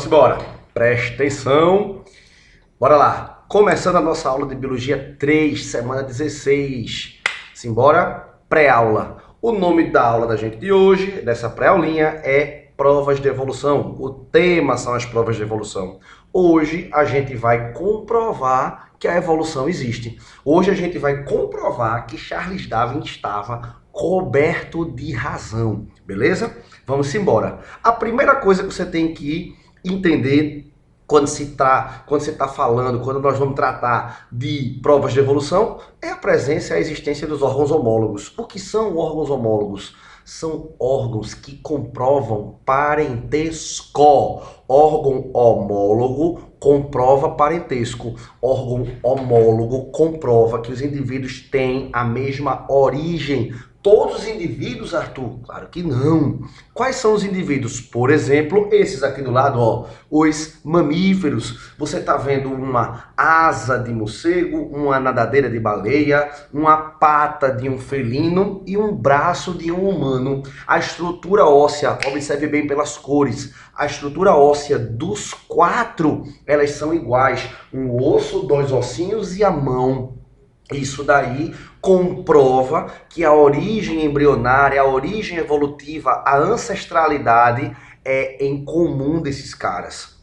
Simbora. Presta atenção. Bora lá. Começando a nossa aula de Biologia 3, semana 16. Simbora. Pré-aula. O nome da aula da gente de hoje, dessa pré-aulinha, é Provas de Evolução. O tema são as provas de evolução. Hoje a gente vai comprovar que a evolução existe. Hoje a gente vai comprovar que Charles Darwin estava coberto de razão. Beleza? Vamos embora. A primeira coisa que você tem que entender quando nós vamos tratar de provas de evolução, é a presença e a existência dos órgãos homólogos. O que são órgãos homólogos? São órgãos que comprovam parentesco. Órgão homólogo comprova parentesco. Órgão homólogo comprova que os indivíduos têm a mesma origem. Todos os indivíduos, Arthur? Claro que não. Quais são os indivíduos? Por exemplo, esses aqui do lado, ó, os mamíferos. Você está vendo uma asa de morcego, uma nadadeira de baleia, uma pata de um felino e um braço de um humano. A estrutura óssea, observe bem pelas cores, a estrutura óssea dos quatro, elas são iguais. Um osso, dois ossinhos e a mão. Isso daí comprova que a origem embrionária, a origem evolutiva, a ancestralidade é em comum desses caras.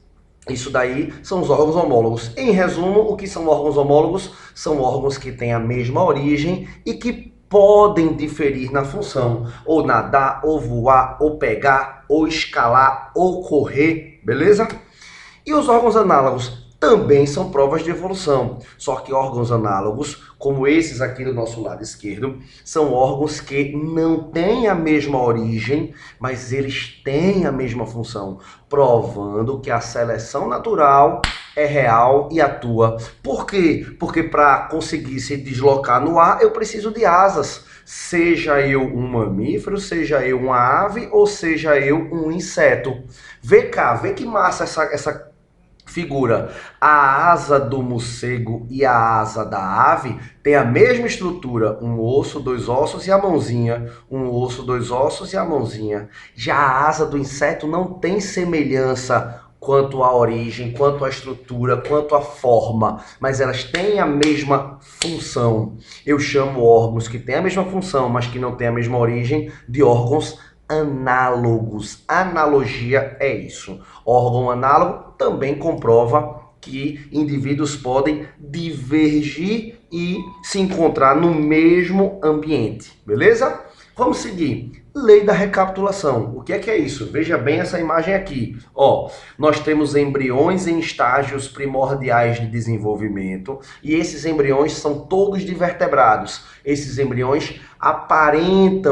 Isso daí são os órgãos homólogos. Em resumo, o que são órgãos homólogos? São órgãos que têm a mesma origem e que podem diferir na função. Ou nadar, ou voar, ou pegar, ou escalar, ou correr. Beleza? E os órgãos análogos? Também são provas de evolução, só que órgãos análogos, como esses aqui do nosso lado esquerdo, são órgãos que não têm a mesma origem, mas eles têm a mesma função, provando que a seleção natural é real e atua. Por quê? Porque para conseguir se deslocar no ar, eu preciso de asas. Seja eu um mamífero, seja eu uma ave, ou seja eu um inseto. Vê cá, vê que massa essa figura. A asa do morcego e a asa da ave tem a mesma estrutura, um osso, dois ossos e a mãozinha, um osso, dois ossos e a mãozinha. Já a asa do inseto não tem semelhança quanto à origem, quanto à estrutura, quanto à forma, mas elas têm a mesma função. Eu chamo órgãos que têm a mesma função, mas que não têm a mesma origem, de órgãos análogos. Analogia é isso. Órgão análogo também comprova que indivíduos podem divergir e se encontrar no mesmo ambiente. Beleza? Vamos seguir. Lei da recapitulação. O que é isso? Veja bem essa imagem aqui. Ó, nós temos embriões em estágios primordiais de desenvolvimento e esses embriões são todos de vertebrados. Esses embriões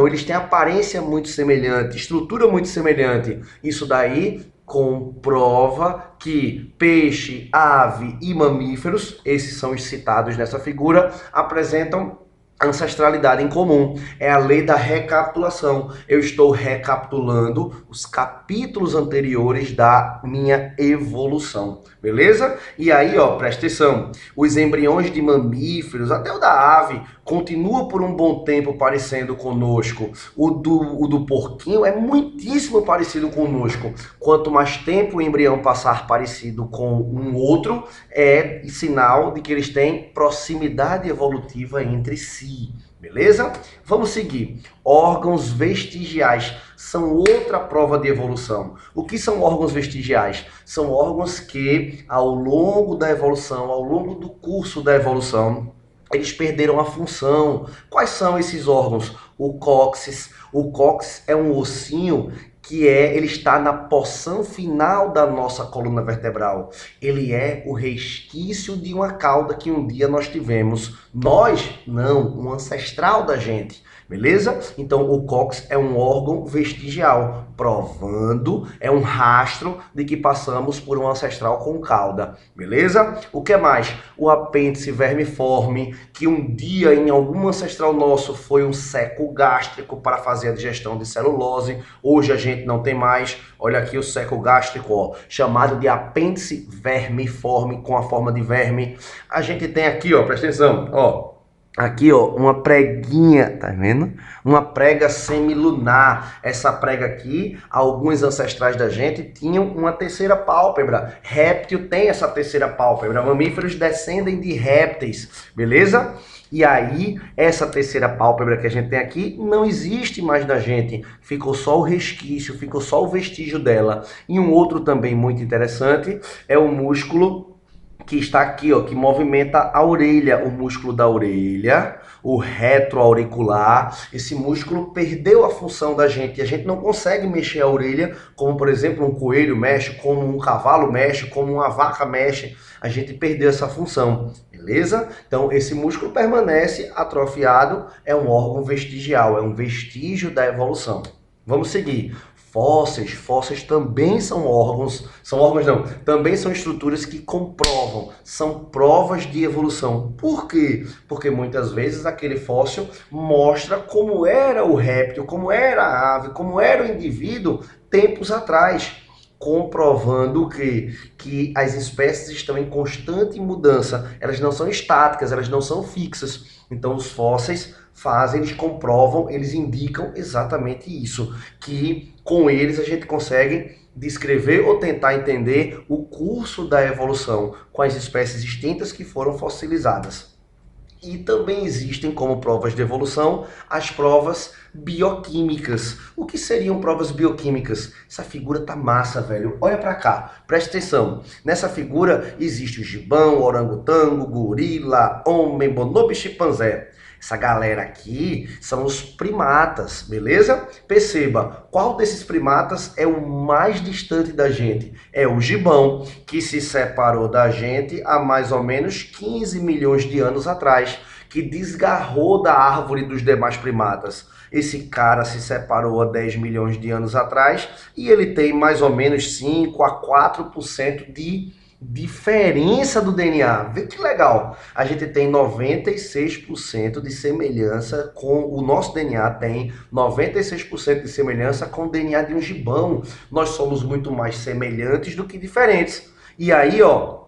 eles têm aparência muito semelhante, estrutura muito semelhante. Isso daí comprova que peixe, ave e mamíferos, esses são os citados nessa figura, apresentam ancestralidade em comum. É a lei da recapitulação. Eu estou recapitulando os capítulos anteriores da minha evolução. Beleza? E aí, ó, presta atenção. Os embriões de mamíferos, até o da ave, continua por um bom tempo parecendo conosco. O do porquinho é muitíssimo parecido conosco. Quanto mais tempo o embrião passar parecido com um outro, é sinal de que eles têm proximidade evolutiva entre si. Beleza? Vamos seguir. Órgãos vestigiais são outra prova de evolução. O que são órgãos vestigiais? São órgãos que, ao longo da evolução, ao longo do curso da evolução, eles perderam a função. Quais são esses órgãos? O cóccix. O cóccix é um ossinho ele está na porção final da nossa coluna vertebral. Ele é o resquício de uma cauda que um dia nós tivemos. Nós, não, um ancestral da gente. Beleza? Então, o cóccix é um órgão vestigial, provando, é um rastro de que passamos por um ancestral com cauda. Beleza? O que mais? O apêndice vermiforme, que um dia em algum ancestral nosso foi um seco gástrico para fazer a digestão de celulose. Hoje a gente não tem mais. Olha aqui o seco gástrico, ó, chamado de apêndice vermiforme, com a forma de verme. A gente tem aqui, ó, presta atenção, ó, Aqui, ó, uma preguinha, tá vendo? Uma prega semilunar. Essa prega aqui, alguns ancestrais da gente tinham uma terceira pálpebra. Réptil tem essa terceira pálpebra. Mamíferos descendem de répteis, beleza? E aí, essa terceira pálpebra que a gente tem aqui não existe mais na gente. Ficou só o resquício, ficou só o vestígio dela. E um outro também muito interessante é o músculo que está aqui, ó, que movimenta a orelha, o músculo da orelha, o retroauricular. Esse músculo perdeu a função da gente. A gente não consegue mexer a orelha como, por exemplo, um coelho mexe, como um cavalo mexe, como uma vaca mexe. A gente perdeu essa função, beleza? Então, esse músculo permanece atrofiado, é um órgão vestigial, é um vestígio da evolução. Vamos seguir. Fósseis também são órgãos não, também são estruturas que comprovam, são provas de evolução. Por quê? Porque muitas vezes aquele fóssil mostra como era o réptil, como era a ave, como era o indivíduo tempos atrás, comprovando que as espécies estão em constante mudança, elas não são estáticas, elas não são fixas. Então os fósseis fazem, eles comprovam, eles indicam exatamente isso, que com eles a gente consegue descrever ou tentar entender o curso da evolução com as espécies extintas que foram fossilizadas. E também existem como provas de evolução as provas bioquímicas. O que seriam provas bioquímicas? Essa figura tá massa, velho. Olha pra cá, presta atenção. Nessa figura existe o gibão, orangotango, gorila, homem, bonobo e chimpanzé. Essa galera aqui são os primatas, beleza? Perceba, qual desses primatas é o mais distante da gente? É o gibão, que se separou da gente há mais ou menos 15 milhões de anos atrás, que desgarrou da árvore dos demais primatas. Esse cara se separou há 10 milhões de anos atrás e ele tem mais ou menos 5 a 4% de diferença do DNA. Vê que legal. A gente tem 96% de semelhança com o nosso DNA, tem 96% de semelhança com o DNA de um gibão. Nós somos muito mais semelhantes do que diferentes. E aí, ó,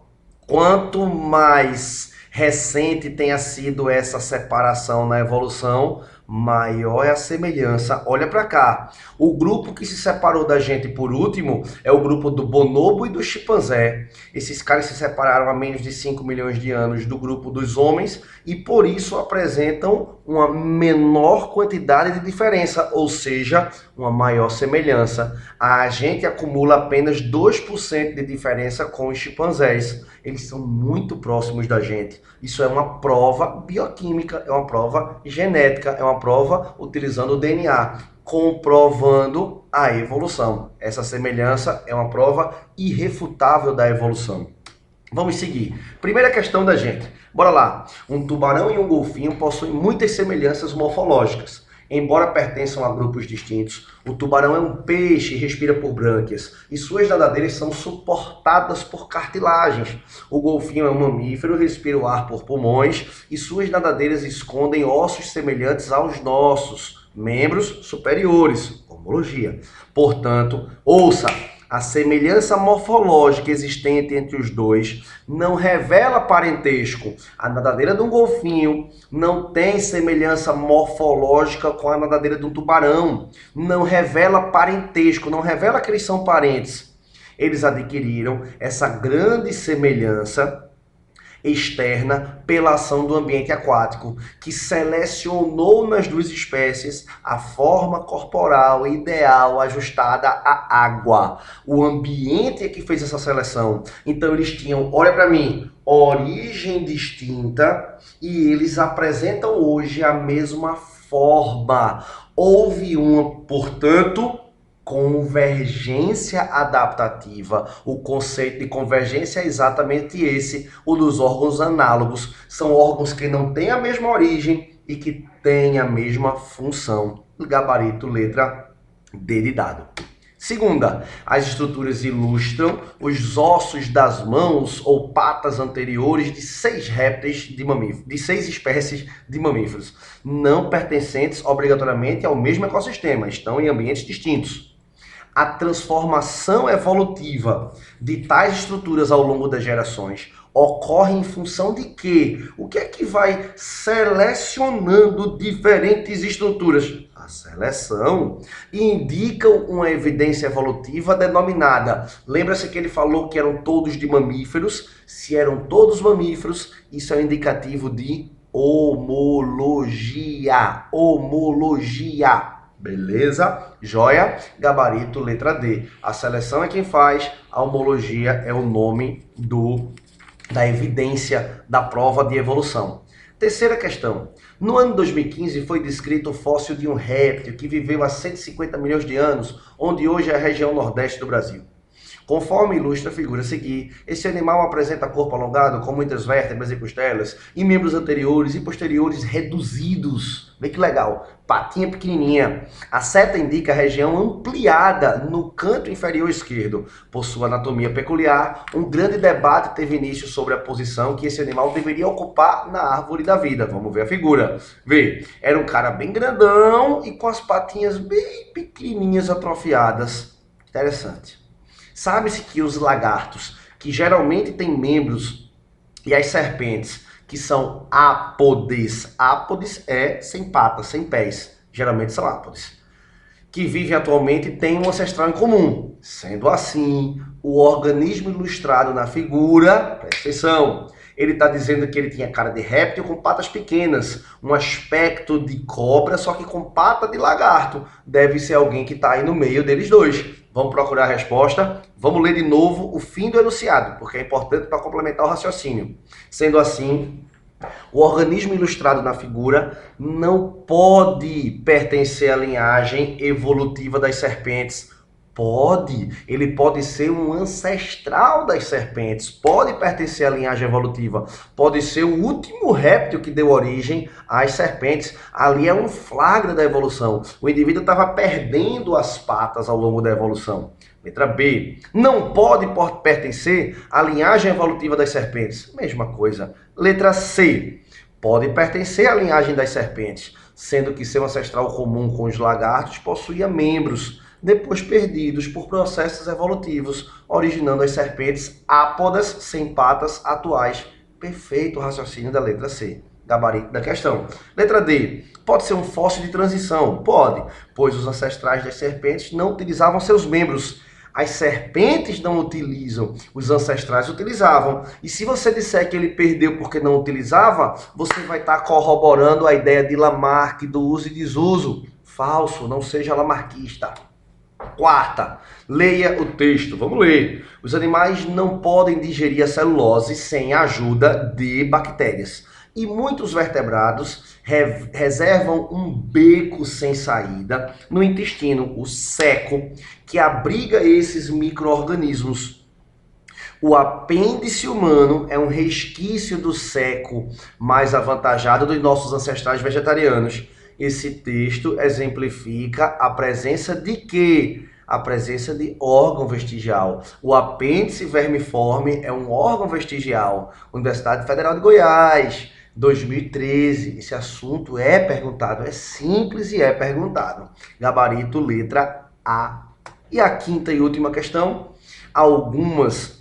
quanto mais recente tenha sido essa separação na evolução, maior é a semelhança. Olha para cá. O grupo que se separou da gente por último é o grupo do bonobo e do chimpanzé. Esses caras se separaram há menos de 5 milhões de anos do grupo dos homens e por isso apresentam uma menor quantidade de diferença, ou seja, uma maior semelhança. A gente acumula apenas 2% de diferença com os chimpanzés. Eles são muito próximos da gente. Isso é uma prova bioquímica, é uma prova genética, é uma prova utilizando o DNA, comprovando a evolução. Essa semelhança é uma prova irrefutável da evolução. Vamos seguir. Primeira questão da gente. Bora lá. Um tubarão e um golfinho possuem muitas semelhanças morfológicas. Embora pertençam a grupos distintos, o tubarão é um peixe e respira por brânquias, e suas nadadeiras são suportadas por cartilagens. O golfinho é um mamífero, respira o ar por pulmões, e suas nadadeiras escondem ossos semelhantes aos nossos, membros superiores, homologia. Portanto, ouça, a semelhança morfológica existente entre os dois não revela parentesco. A nadadeira de um golfinho não tem semelhança morfológica com a nadadeira de um tubarão. Não revela parentesco, não revela que eles são parentes. Eles adquiriram essa grande semelhança externa pela ação do ambiente aquático, que selecionou nas duas espécies a forma corporal ideal ajustada à água. O ambiente é que fez essa seleção. Então eles tinham, olha para mim, origem distinta e eles apresentam hoje a mesma forma. Houve uma, portanto, convergência adaptativa. O conceito de convergência é exatamente esse, o dos órgãos análogos. São órgãos que não têm a mesma origem e que têm a mesma função. Gabarito, letra D de dado. Segunda, as estruturas ilustram os ossos das mãos ou patas anteriores de 6 répteis de mamíferos, de 6 espécies de mamíferos, não pertencentes obrigatoriamente ao mesmo ecossistema, estão em ambientes distintos. A transformação evolutiva de tais estruturas ao longo das gerações Ocorre em função de quê? O que é que vai selecionando diferentes estruturas? A seleção indica uma evidência evolutiva denominada. Lembra-se que ele falou que eram todos de mamíferos? Se eram todos mamíferos, isso é um indicativo de homologia. Homologia. Beleza? Joia? Gabarito, letra D. A seleção é quem faz, a homologia é o nome da evidência da prova de evolução. Terceira questão. No ano 2015 foi descrito o fóssil de um réptil que viveu há 150 milhões de anos, onde hoje é a região nordeste do Brasil. Conforme ilustra a figura a seguir, esse animal apresenta corpo alongado com muitas vértebras e costelas e membros anteriores e posteriores reduzidos. Vê que legal, patinha pequenininha. A seta indica a região ampliada no canto inferior esquerdo. Por sua anatomia peculiar, um grande debate teve início sobre a posição que esse animal deveria ocupar na árvore da vida. Vamos ver a figura. Vê, era um cara bem grandão e com as patinhas bem pequenininhas atrofiadas. Interessante. Sabe-se que os lagartos, que geralmente têm membros, e as serpentes, que são ápodes, ápodes é sem patas, sem pés, geralmente são ápodes, que vivem atualmente têm um ancestral em comum. Sendo assim, o organismo ilustrado na figura, presta atenção, ele está dizendo que ele tinha cara de réptil com patas pequenas, um aspecto de cobra, só que com pata de lagarto. Deve ser alguém que está aí no meio deles dois. Vamos procurar a resposta. Vamos ler de novo o fim do enunciado, porque é importante para complementar o raciocínio. Sendo assim, o organismo ilustrado na figura não pode pertencer à linhagem evolutiva das serpentes. Pode, ele pode ser um ancestral das serpentes, pode pertencer à linhagem evolutiva, pode ser o último réptil que deu origem às serpentes. Ali é um flagra da evolução. O indivíduo estava perdendo as patas ao longo da evolução. Letra B, não pode pertencer à linhagem evolutiva das serpentes. Mesma coisa. Letra C, pode pertencer à linhagem das serpentes, sendo que seu ancestral comum com os lagartos possuía membros, depois perdidos por processos evolutivos, originando as serpentes ápodas sem patas atuais. Perfeito o raciocínio da letra C. Gabarito da questão. Letra D. Pode ser um fóssil de transição? Pode, pois os ancestrais das serpentes não utilizavam seus membros. As serpentes não utilizam, os ancestrais utilizavam. E se você disser que ele perdeu porque não utilizava, você vai estar corroborando a ideia de Lamarck do uso e desuso. Falso, não seja lamarquista. Quarta, leia o texto. Vamos ler. Os animais não podem digerir a celulose sem a ajuda de bactérias. E muitos vertebrados reservam um beco sem saída no intestino, o ceco, que abriga esses micro-organismos. O apêndice humano é um resquício do ceco mais avantajado dos nossos ancestrais vegetarianos. Esse texto exemplifica a presença de quê? A presença de órgão vestigial. O apêndice vermiforme é um órgão vestigial. Universidade Federal de Goiás, 2013. Esse assunto é perguntado, é simples e é perguntado. Gabarito, letra A. E a quinta e última questão. Algumas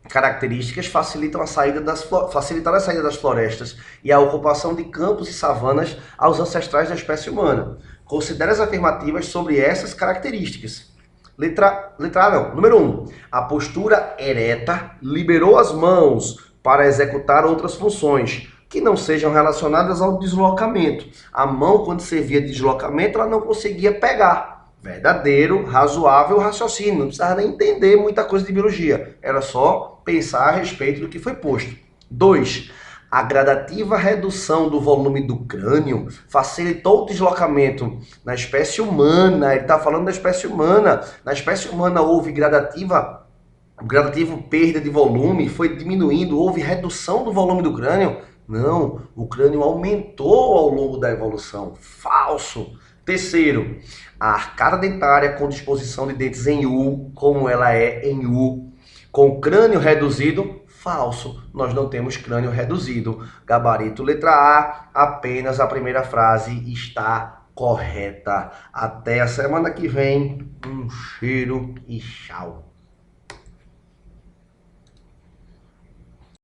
características facilitaram a saída das florestas e a ocupação de campos e savanas aos ancestrais da espécie humana. Considere as afirmativas sobre essas características. Letra A não. Número 1. A postura ereta liberou as mãos para executar outras funções que não sejam relacionadas ao deslocamento. A mão, quando servia de deslocamento, ela não conseguia pegar. Verdadeiro, razoável raciocínio. Não precisava nem entender muita coisa de biologia. Era só pensar a respeito do que foi posto. 2. A gradativa redução do volume do crânio facilitou o deslocamento na espécie humana. Ele está falando da espécie humana. Na espécie humana houve gradativo perda de volume, foi diminuindo, houve redução do volume do crânio. Não, o crânio aumentou ao longo da evolução. Falso. Terceiro, a arcada dentária com disposição de dentes em U, como ela é em U, com crânio reduzido. Falso, nós não temos crânio reduzido. Gabarito letra A, apenas a primeira frase está correta. Até a semana que vem, um cheiro e tchau.